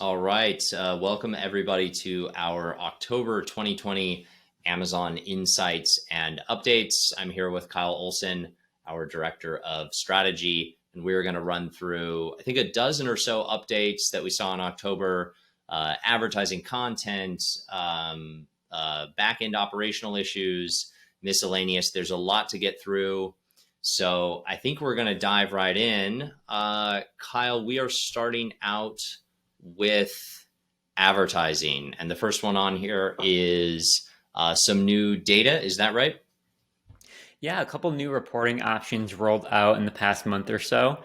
All right. Welcome everybody to our October 2020 Amazon Insights and Updates. I'm here with Kyle Olson, our Director of Strategy, and we're going to run through, I think, a dozen or so updates that we saw in October, advertising content, back-end operational issues, miscellaneous. There's a lot to get through. So I think we're going to dive right in. Kyle, we are starting out with advertising. And the first one on here is some new data. Is that right? Yeah, a couple new reporting options rolled out in the past month or so,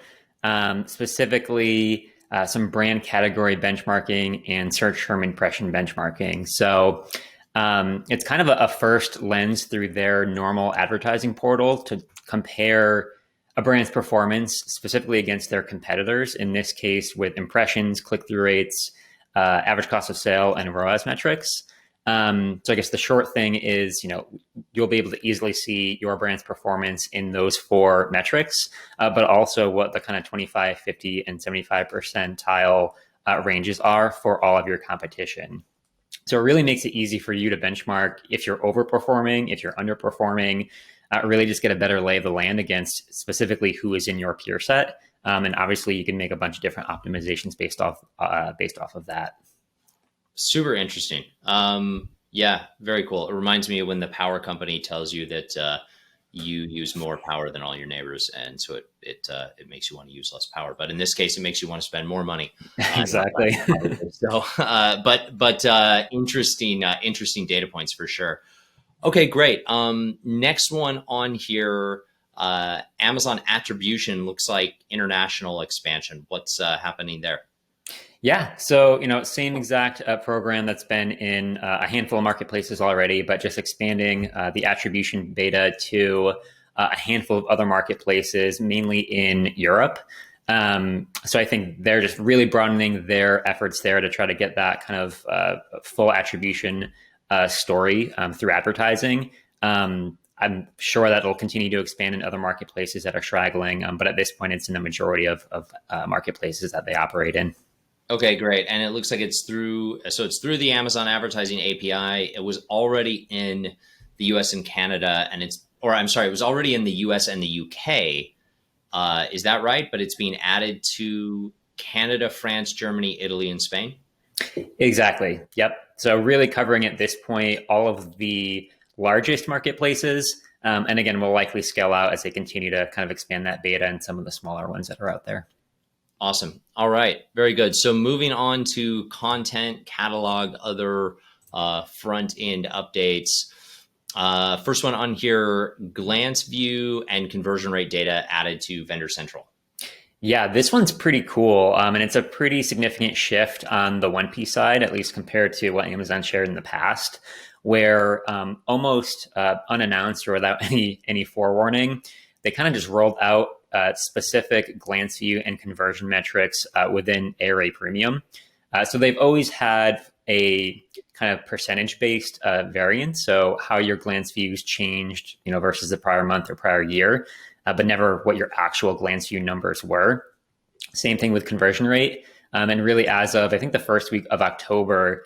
specifically some brand category benchmarking and search term impression benchmarking. So it's kind of a first lens through their normal advertising portal to compare a brand's performance specifically against their competitors, in this case with impressions, click-through rates, average cost of sale, and ROAS metrics. So I guess the short thing is, you'll be able to easily see your brand's performance in those four metrics, but also what the kind of 25, 50, and 75 percentile ranges are for all of your competition. So it really makes it easy for you to benchmark if you're overperforming, if you're underperforming, really just get a better lay of the land against specifically who is in your peer set. And obviously you can make a bunch of different optimizations based off of that. Super interesting. Yeah, very cool. It reminds me of when the power company tells you that you use more power than all your neighbors, and so it makes you want to use less power. But in this case, it makes you want to spend more money. Exactly. So, but interesting data points for sure. Okay, great. Next one on here, Amazon attribution looks like international expansion. What's happening there? Yeah, so same exact program that's been in a handful of marketplaces already, but just expanding the attribution beta to a handful of other marketplaces, mainly in Europe. So I think they're just really broadening their efforts there to try to get that kind of full attribution story through advertising. I'm sure that it'll continue to expand in other marketplaces that are straggling, but at this point, it's in the majority of marketplaces that they operate in. Okay, great. And it looks like it's through the Amazon advertising API. It was already in the US and Canada, and it was already in the US and the UK. Is that right? But it's being added to Canada, France, Germany, Italy, and Spain? Exactly. Yep. So really covering at this point all of the largest marketplaces. And again, we'll likely scale out as they continue to kind of expand that beta and some of the smaller ones that are out there. Awesome. All right. Very good. So moving on to content, catalog, other front end updates. First one on here, glance view and conversion rate data added to Vendor Central. Yeah, this one's pretty cool. And it's a pretty significant shift on the 1P side, at least compared to what Amazon shared in the past, where almost unannounced or without any forewarning, they kind of just rolled out specific glance view and conversion metrics within ARA Premium. So they've always had a kind of percentage-based variance, so how your glance views changed, versus the prior month or prior year, but never what your actual glance view numbers were. Same thing with conversion rate. And really as of, I think, the first week of October,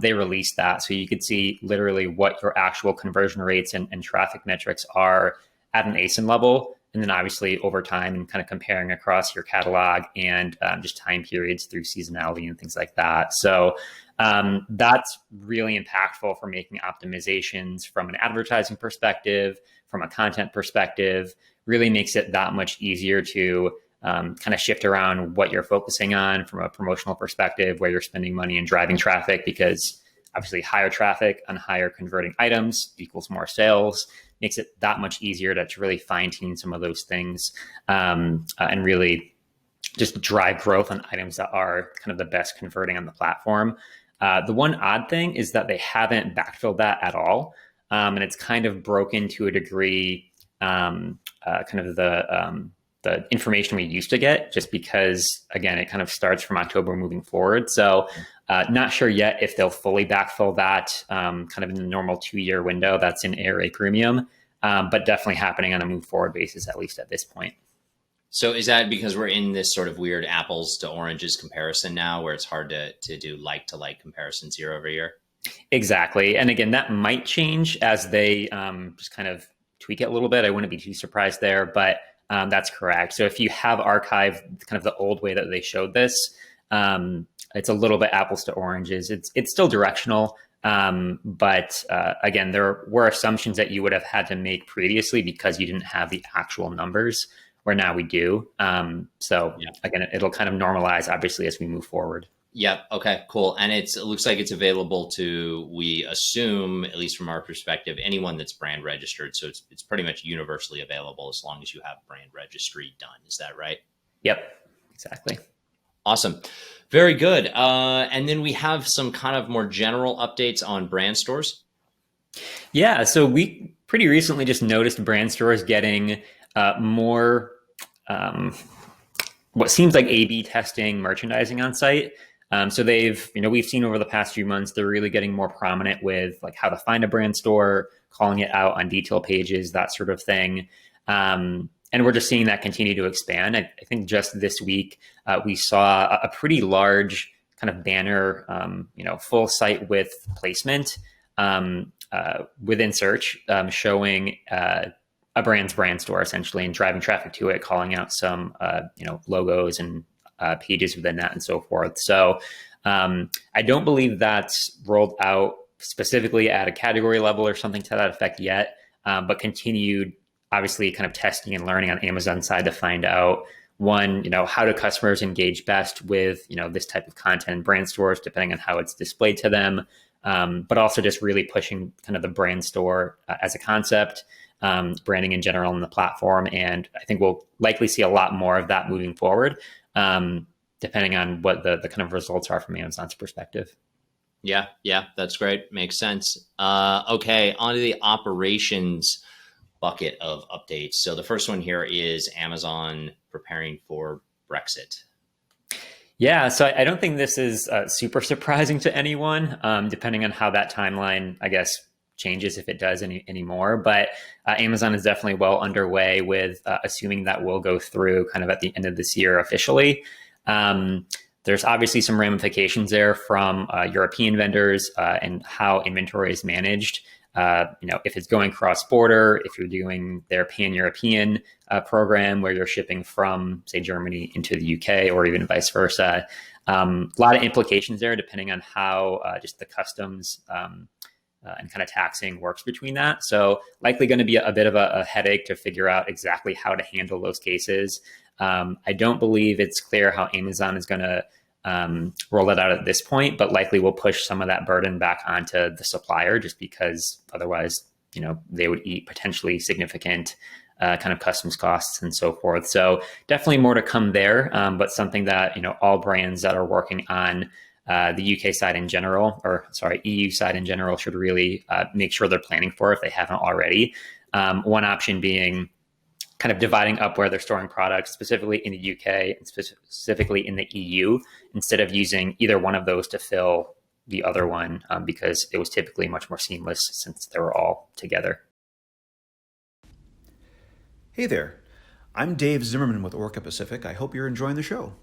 they released that. So you could see literally what your actual conversion rates and traffic metrics are at an ASIN level. And then obviously over time and kind of comparing across your catalog and just time periods through seasonality and things like that. So that's really impactful for making optimizations from an advertising perspective, from a content perspective, really makes it that much easier to kind of shift around what you're focusing on from a promotional perspective, where you're spending money and driving traffic, because obviously higher traffic on higher converting items equals more sales, makes it that much easier to really fine tune some of those things and really just drive growth on items that are kind of the best converting on the platform. The one odd thing is that they haven't backfilled that at all. And it's kind of broken to a degree, kind of the information we used to get, just because, again, it kind of starts from October moving forward. So not sure yet if they'll fully backfill that kind of in the normal 2-year window that's in ARA Premium, but definitely happening on a move forward basis, at least at this point. So is that because we're in this sort of weird apples to oranges comparison now, where it's hard to do to like comparisons year over year? Exactly. And again, that might change as they just kind of tweak it a little bit. I wouldn't be too surprised there, but that's correct. So if you have archived kind of the old way that they showed this, it's a little bit apples to oranges. It's still directional, but again, there were assumptions that you would have had to make previously because you didn't have the actual numbers, where now we do. So Yeah. again, it'll kind of normalize, obviously, as we move forward. Yep. Okay, cool. And it looks like it's available to, we assume, at least from our perspective, anyone that's brand registered. So it's pretty much universally available as long as you have brand registry done. Is that right? Yep, exactly. Awesome. Very good. And then we have some kind of more general updates on brand stores. Yeah, so we pretty recently just noticed brand stores getting more what seems like A/B testing merchandising on site. So we've seen over the past few months, they're really getting more prominent with like how to find a brand store, calling it out on detail pages, that sort of thing. And we're just seeing that continue to expand. I think just this week, we saw a pretty large kind of banner, full site width placement within search, showing a brand's brand store essentially, and driving traffic to it, calling out some logos and pages within that and so forth. So I don't believe that's rolled out specifically at a category level or something to that effect yet, but continued obviously kind of testing and learning on Amazon side to find out, one, how do customers engage best with this type of content in brand stores, depending on how it's displayed to them, but also just really pushing kind of the brand store as a concept, branding in general on the platform. And I think we'll likely see a lot more of that moving forward, depending on what the kind of results are from Amazon's perspective. Yeah, that's great. Makes sense. Okay, on to the operations bucket of updates. So the first one here is Amazon preparing for Brexit. Yeah, so I don't think this is super surprising to anyone, depending on how that timeline, I guess, changes, if it does anymore. But Amazon is definitely well underway with assuming that will go through kind of at the end of this year officially. There's obviously some ramifications there from European vendors and how inventory is managed. If it's going cross-border, if you're doing their pan-European program where you're shipping from, say, Germany into the UK, or even vice versa, a lot of implications there depending on how just the customs and kind of taxing works between that. So likely going to be a bit of a headache to figure out exactly how to handle those cases. I don't believe it's clear how Amazon is going to roll it out at this point, but likely will push some of that burden back onto the supplier, just because otherwise, they would eat potentially significant kind of customs costs and so forth. So definitely more to come there, but something that, all brands that are working on the UK side in general, EU side in general, should really make sure they're planning for if they haven't already. One option being kind of dividing up where they're storing products, specifically in the UK and specifically in the EU, instead of using either one of those to fill the other one, because it was typically much more seamless since they were all together. Hey there, I'm Dave Zimmerman with Orca Pacific. I hope you're enjoying the show.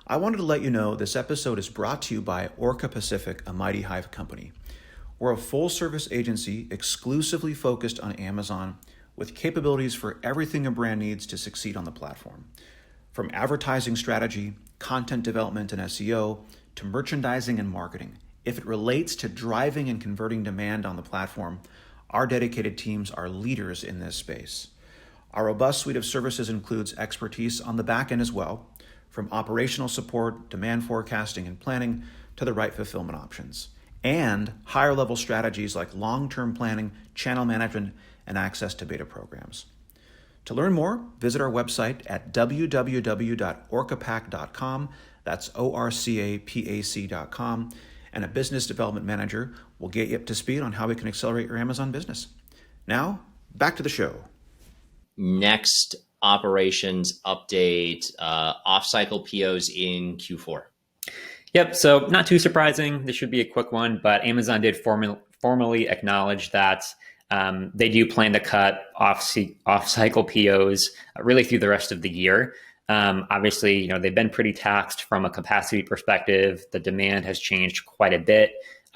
I wanted to let you know this episode is brought to you by Orca Pacific, a Mighty Hive company. We're a full-service agency exclusively focused on Amazon, with capabilities for everything a brand needs to succeed on the platform. From advertising strategy, content development and SEO, to merchandising and marketing. If it relates to driving and converting demand on the platform, our dedicated teams are leaders in this space. Our robust suite of services includes expertise on the back end as well, from operational support, demand forecasting and planning, to the right fulfillment options, and higher level strategies like long-term planning, channel management, and access to beta programs. To learn more, visit our website at www.orcapac.com. That's ORCAPAC.com. And a business development manager will get you up to speed on how we can accelerate your Amazon business. Now, back to the show. Next operations update, off-cycle POs in Q4. Yep, so not too surprising. This should be a quick one, but Amazon did formally acknowledge that They do plan to cut off-cycle POs really through the rest of the year. Obviously, they've been pretty taxed from a capacity perspective. The demand has changed quite a bit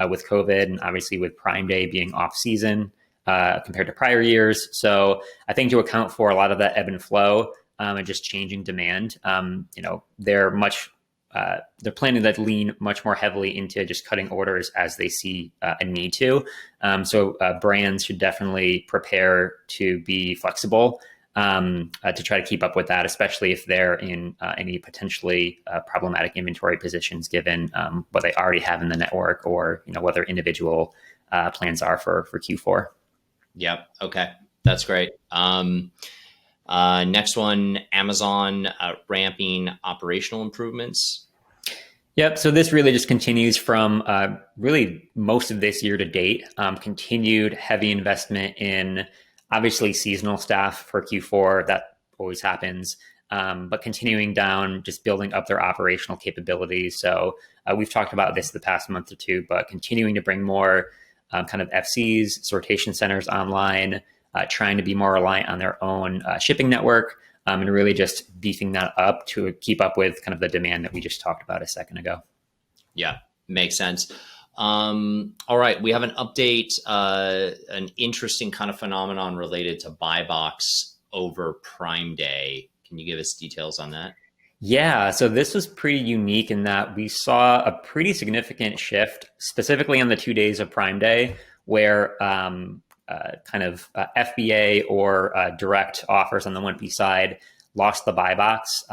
with COVID, and obviously with Prime Day being off season compared to prior years. So I think to account for a lot of that ebb and flow and just changing demand, they're planning to lean much more heavily into just cutting orders as they see a need to. So brands should definitely prepare to be flexible to try to keep up with that, especially if they're in any potentially problematic inventory positions, given what they already have in the network, or what their individual plans are for Q4. Yep. Okay, that's great. Next one, Amazon ramping operational improvements. Yep. So this really just continues from really most of this year to date. Continued heavy investment in obviously seasonal staff for Q4. That always happens. But continuing down, just building up their operational capabilities. So we've talked about this the past month or two, but continuing to bring more kind of FCs, sortation centers online, trying to be more reliant on their own shipping network. And really just beefing that up to keep up with kind of the demand that we just talked about a second ago. Yeah, makes sense. All right, we have an update, an interesting kind of phenomenon related to buy box over Prime Day. Can you give us details on that? Yeah, so this was pretty unique in that we saw a pretty significant shift, specifically on the 2 days of Prime Day, where FBA or direct offers on the 1P side lost the buy box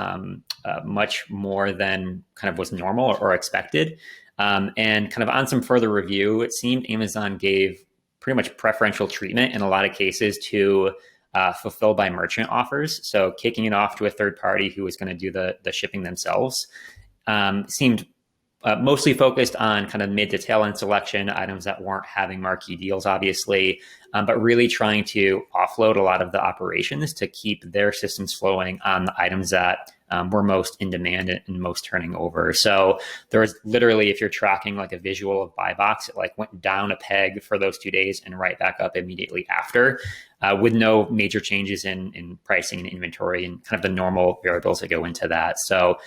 much more than kind of was normal or expected. And kind of on some further review, it seemed Amazon gave pretty much preferential treatment in a lot of cases to fulfill by merchant offers. So kicking it off to a third party who was going to do the shipping themselves seemed mostly focused on kind of mid to tail end selection, items that weren't having marquee deals, obviously, but really trying to offload a lot of the operations to keep their systems flowing on the items that were most in demand and most turning over. So there was literally, if you're tracking like a visual of buy box, it like went down a peg for those 2 days and right back up immediately after, with no major changes in pricing and inventory and kind of the normal variables that go into that. So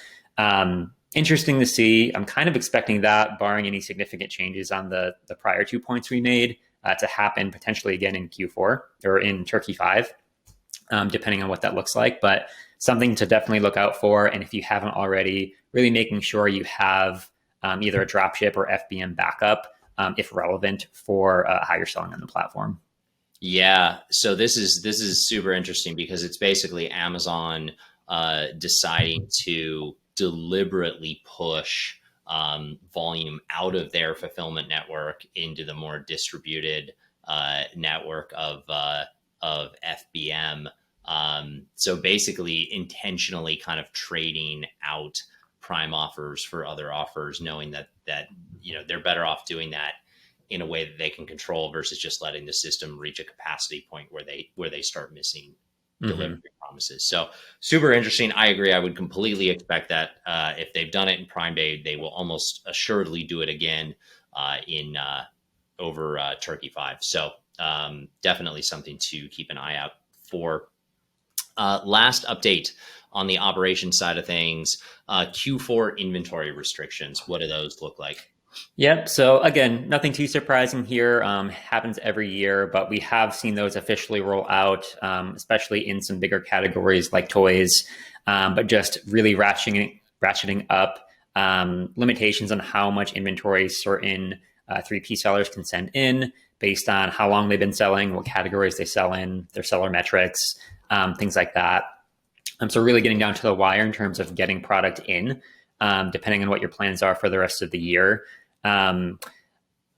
interesting to see. I'm kind of expecting that, barring any significant changes on the prior 2 points we made, to happen potentially again in Q4 or in Turkey 5, depending on what that looks like. But something to definitely look out for. And if you haven't already, really making sure you have either a dropship or FBM backup, if relevant, for how you're selling on the platform. Yeah. So this is super interesting because it's basically Amazon deciding to deliberately push volume out of their fulfillment network into the more distributed network of FBM. So basically intentionally kind of trading out Prime offers for other offers, knowing that they're better off doing that in a way that they can control versus just letting the system reach a capacity point where they start missing delivery promises. So super interesting. I agree. I would completely expect that if they've done it in Prime Day, they will almost assuredly do it again in over Turkey 5. So definitely something to keep an eye out for. Last update on the operations side of things, Q4 inventory restrictions. What do those look like? Yep. So again, nothing too surprising here. Happens every year, but we have seen those officially roll out, especially in some bigger categories like toys, but just really ratcheting up limitations on how much inventory certain 3P sellers can send in based on how long they've been selling, what categories they sell in, their seller metrics, things like that. So really getting down to the wire in terms of getting product in, depending on what your plans are for the rest of the year.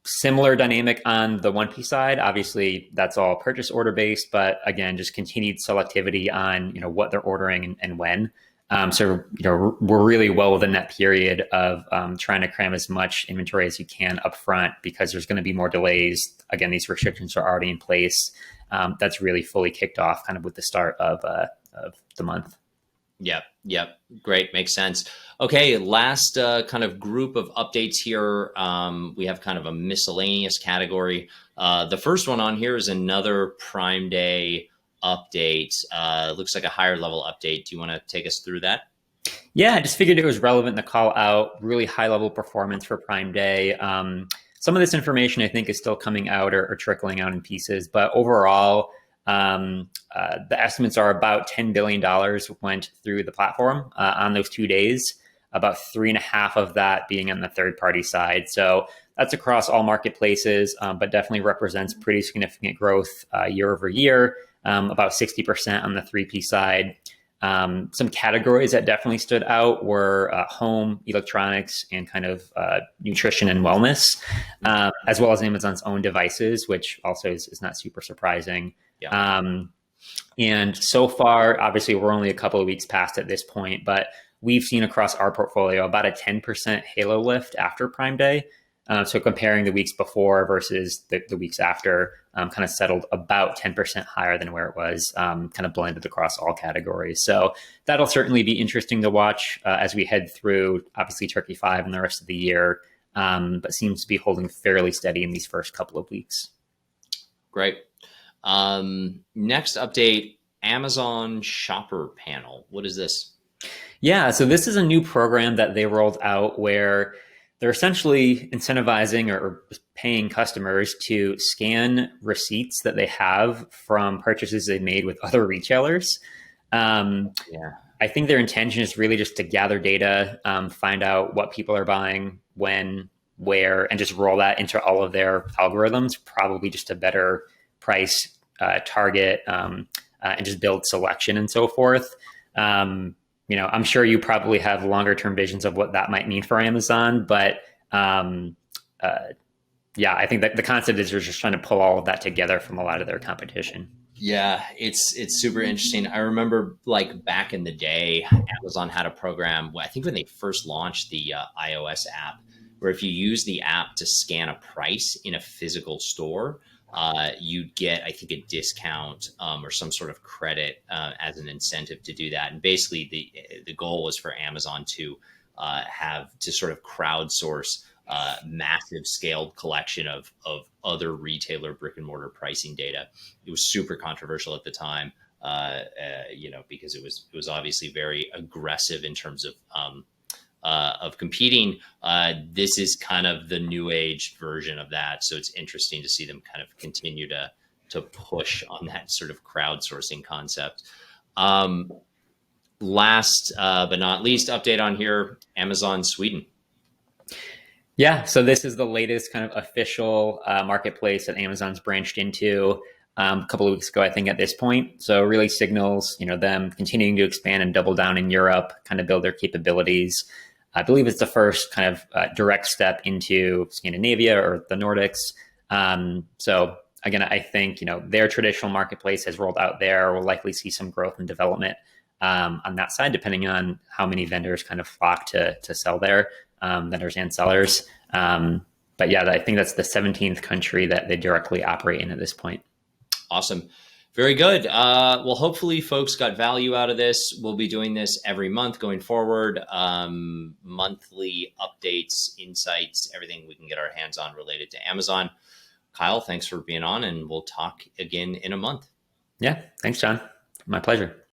Similar dynamic on the 1P side. Obviously, that's all purchase order based, but again, just continued selectivity on what they're ordering and when. So we're really well within that period of trying to cram as much inventory as you can up front, because there's going to be more delays. Again, these restrictions are already in place. That's really fully kicked off kind of with the start of the month. Yep. Great. Makes sense. Okay. Last kind of group of updates here. We have kind of a miscellaneous category. The first one on here is another Prime Day update. Looks like a higher level update. Do you want to take us through that? Yeah, I just figured it was relevant to call out really high level performance for Prime Day. Some of this information I think is still coming out or trickling out in pieces, but overall, the estimates are about $10 billion went through the platform on those 2 days, about 3.5 of that being on the third party side. So that's across all marketplaces, but definitely represents pretty significant growth year over year, about 60% on the 3P side. Some categories that definitely stood out were home, electronics, and kind of nutrition and wellness, as well as Amazon's own devices, which also is not super surprising. Yeah. And so far, obviously, we're only a couple of weeks past at this point, but we've seen across our portfolio about a 10% halo lift after Prime Day. So comparing the weeks before versus the weeks after, kind of settled about 10% higher than where it was, kind of blended across all categories. So that'll certainly be interesting to watch as we head through, obviously, Turkey 5 and the rest of the year, but seems to be holding fairly steady in these first couple of weeks. Great. Next update, Amazon Shopper Panel. What is this? Yeah, so this is a new program that they rolled out where they're essentially incentivizing or paying customers to scan receipts that they have from purchases they made with other retailers. Yeah. I think their intention is really just to gather data, find out what people are buying, when, where, and just roll that into all of their algorithms, probably just a better price target, and just build selection and so forth. I'm sure you probably have longer term visions of what that might mean for Amazon, but I think that the concept is they're just trying to pull all of that together from a lot of their competition. Yeah, it's super interesting. I remember like back in the day, Amazon had a program, I think when they first launched the iOS app, where if you use the app to scan a price in a physical store, you'd get, I think, a discount or some sort of credit as an incentive to do that. And basically, the goal was for Amazon to have to sort of crowdsource massive scaled collection of other retailer brick and mortar pricing data. It was super controversial at the time, because it was obviously very aggressive in terms of competing. This is kind of the new age version of that. So it's interesting to see them kind of continue to push on that sort of crowdsourcing concept. Last but not least update on here, Amazon Sweden. Yeah, so this is the latest kind of official marketplace that Amazon's branched into a couple of weeks ago, I think, at this point. So it really signals, them continuing to expand and double down in Europe, kind of build their capabilities. I believe it's the first kind of direct step into Scandinavia or the Nordics. So again, I think, their traditional marketplace has rolled out there. We'll likely see some growth and development on that side, depending on how many vendors kind of flock to sell there, vendors and sellers. But yeah, I think that's the 17th country that they directly operate in at this point. Awesome. Very good. Well, hopefully folks got value out of this. We'll be doing this every month going forward. Monthly updates, insights, everything we can get our hands on related to Amazon. Kyle, thanks for being on, and we'll talk again in a month. Yeah. Thanks, John. My pleasure.